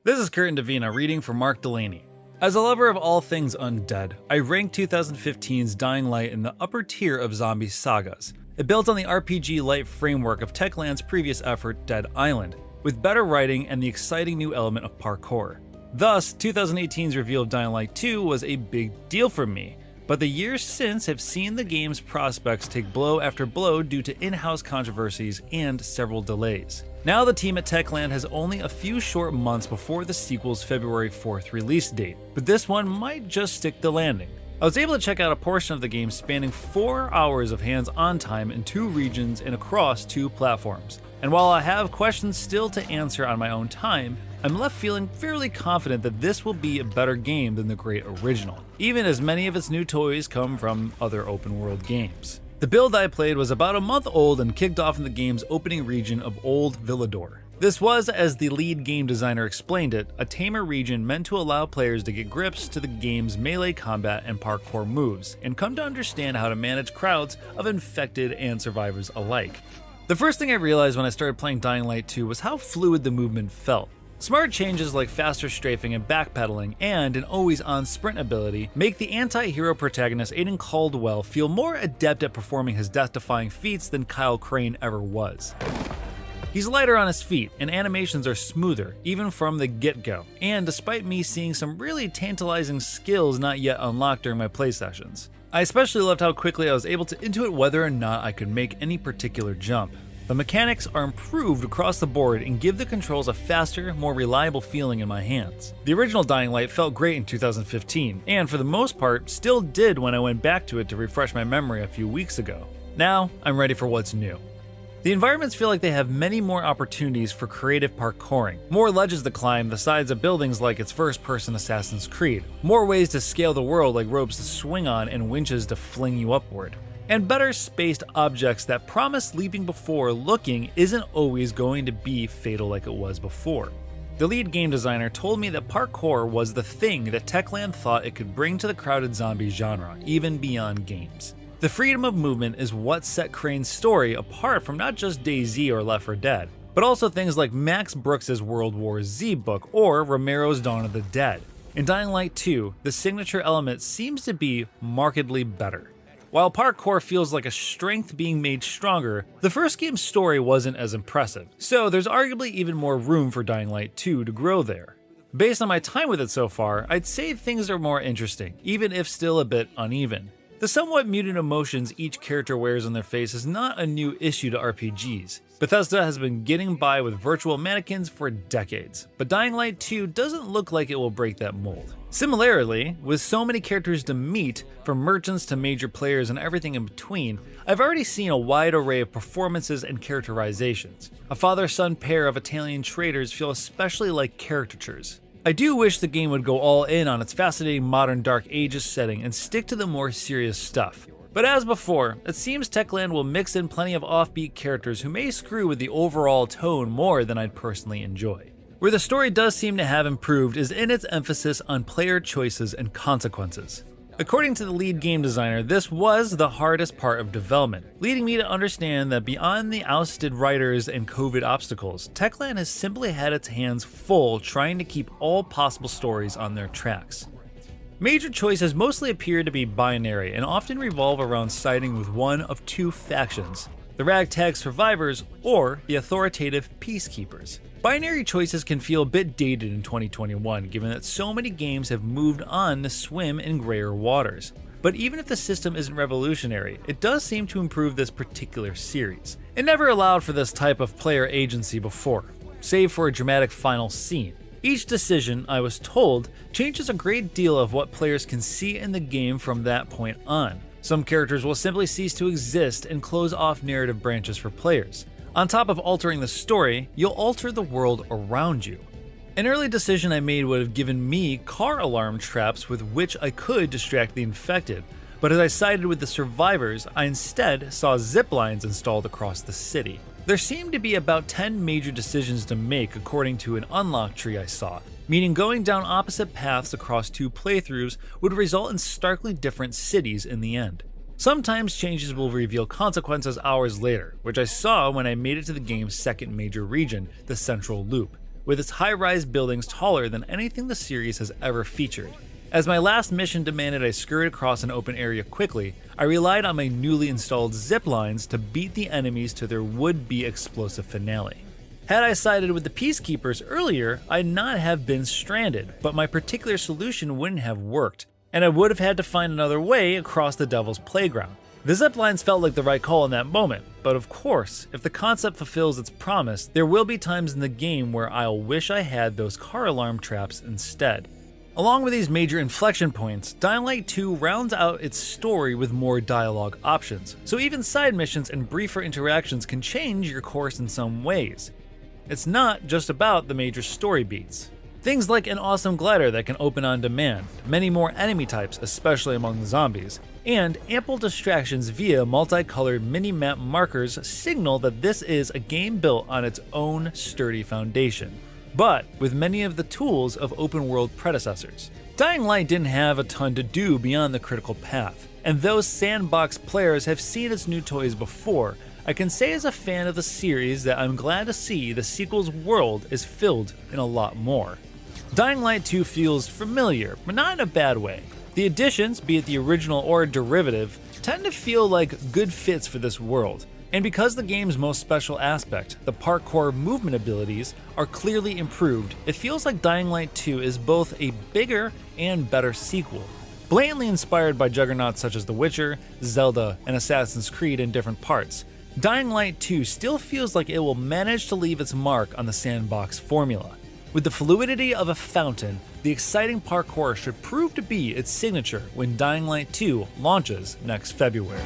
This is Kurt and Davina reading for Mark Delaney. As a lover of all things undead, I rank 2015's Dying Light in the upper tier of zombie sagas. It built on the RPG Light framework of Techland's previous effort, Dead Island, with better writing and the exciting new element of parkour. Thus, 2018's reveal of Dying Light 2 was a big deal for me, but the years since have seen the game's prospects take blow after blow due to in-house controversies and several delays. Now the team at Techland has only a few short months before the sequel's February 4th release date, but this one might just stick the landing. I was able to check out a portion of the game spanning 4 hours of hands-on time in 2 regions and across 2 platforms. And while I have questions still to answer on my own time, I'm left feeling fairly confident that this will be a better game than the great original, even as many of its new toys come from other open-world games. The build I played was about a month old and kicked off in the game's opening region of Old Villador. This was, as the lead game designer explained it, a tamer region meant to allow players to get grips to the game's melee combat and parkour moves, and come to understand how to manage crowds of infected and survivors alike. The first thing I realized when I started playing Dying Light 2 was how fluid the movement felt. Smart changes like faster strafing and backpedaling and an always-on sprint ability make the anti-hero protagonist Aiden Caldwell feel more adept at performing his death-defying feats than Kyle Crane ever was. He's lighter on his feet, and animations are smoother, even from the get-go, and despite me seeing some really tantalizing skills not yet unlocked during my play sessions. I especially loved how quickly I was able to intuit whether or not I could make any particular jump. The mechanics are improved across the board and give the controls a faster, more reliable feeling in my hands. The original Dying Light felt great in 2015, and for the most part, still did when I went back to it to refresh my memory a few weeks ago. Now, I'm ready for what's new. The environments feel like they have many more opportunities for creative parkouring, more ledges to climb the sides of buildings like its first-person Assassin's Creed, more ways to scale the world like ropes to swing on and winches to fling you upward, and better spaced objects that promise leaping before looking isn't always going to be fatal like it was before. The lead game designer told me that parkour was the thing that Techland thought it could bring to the crowded zombie genre, even beyond games. The freedom of movement is what set Crane's story apart from not just DayZ or Left 4 Dead, but also things like Max Brooks' World War Z book or Romero's Dawn of the Dead. In Dying Light 2, the signature element seems to be markedly better. While parkour feels like a strength being made stronger, the first game's story wasn't as impressive, so there's arguably even more room for Dying Light 2 to grow there. Based on my time with it so far, I'd say things are more interesting, even if still a bit uneven. The somewhat muted emotions each character wears on their face is not a new issue to RPGs. Bethesda has been getting by with virtual mannequins for decades, but Dying Light 2 doesn't look like it will break that mold. Similarly, with so many characters to meet, from merchants to major players and everything in between, I've already seen a wide array of performances and characterizations. A father-son pair of Italian traders feel especially like caricatures. I do wish the game would go all in on its fascinating modern Dark Ages setting and stick to the more serious stuff. But as before, it seems Techland will mix in plenty of offbeat characters who may screw with the overall tone more than I'd personally enjoy. Where the story does seem to have improved is in its emphasis on player choices and consequences. According to the lead game designer, this was the hardest part of development, leading me to understand that beyond the ousted writers and COVID obstacles, Techland has simply had its hands full trying to keep all possible stories on their tracks. Major choices mostly appear to be binary and often revolve around siding with one of 2 factions, the ragtag survivors or the authoritative peacekeepers. Binary choices can feel a bit dated in 2021 given that so many games have moved on to swim in grayer waters. But even if the system isn't revolutionary, it does seem to improve this particular series. It never allowed for this type of player agency before, save for a dramatic final scene. Each decision, I was told, changes a great deal of what players can see in the game from that point on. Some characters will simply cease to exist and close off narrative branches for players. On top of altering the story, you'll alter the world around you. An early decision I made would have given me car alarm traps with which I could distract the infected, but as I sided with the survivors, I instead saw zip lines installed across the city. There seemed to be about 10 major decisions to make according to an unlock tree I saw, meaning going down opposite paths across 2 playthroughs would result in starkly different cities in the end. Sometimes changes will reveal consequences hours later, which I saw when I made it to the game's second major region, the Central Loop, with its high-rise buildings taller than anything the series has ever featured. As my last mission demanded I scurried across an open area quickly, I relied on my newly installed zip lines to beat the enemies to their would-be explosive finale. Had I sided with the Peacekeepers earlier, I'd not have been stranded, but my particular solution wouldn't have worked, and I would have had to find another way across the Devil's Playground. The ziplines felt like the right call in that moment, but of course, if the concept fulfills its promise, there will be times in the game where I'll wish I had those car alarm traps instead. Along with these major inflection points, Dying Light 2 rounds out its story with more dialogue options, so even side missions and briefer interactions can change your course in some ways. It's not just about the major story beats. Things like an awesome glider that can open on demand, many more enemy types, especially among the zombies, and ample distractions via multicolored mini-map markers signal that this is a game built on its own sturdy foundation, but with many of the tools of open-world predecessors. Dying Light didn't have a ton to do beyond the critical path, and though sandbox players have seen its new toys before, I can say as a fan of the series that I'm glad to see the sequel's world is filled in a lot more. Dying Light 2 feels familiar, but not in a bad way. The additions, be it the original or derivative, tend to feel like good fits for this world. And because the game's most special aspect, the parkour movement abilities, are clearly improved, it feels like Dying Light 2 is both a bigger and better sequel. Blatantly inspired by juggernauts such as The Witcher, Zelda, and Assassin's Creed in different parts, Dying Light 2 still feels like it will manage to leave its mark on the sandbox formula. With the fluidity of a fountain, the exciting parkour should prove to be its signature when Dying Light 2 launches next February.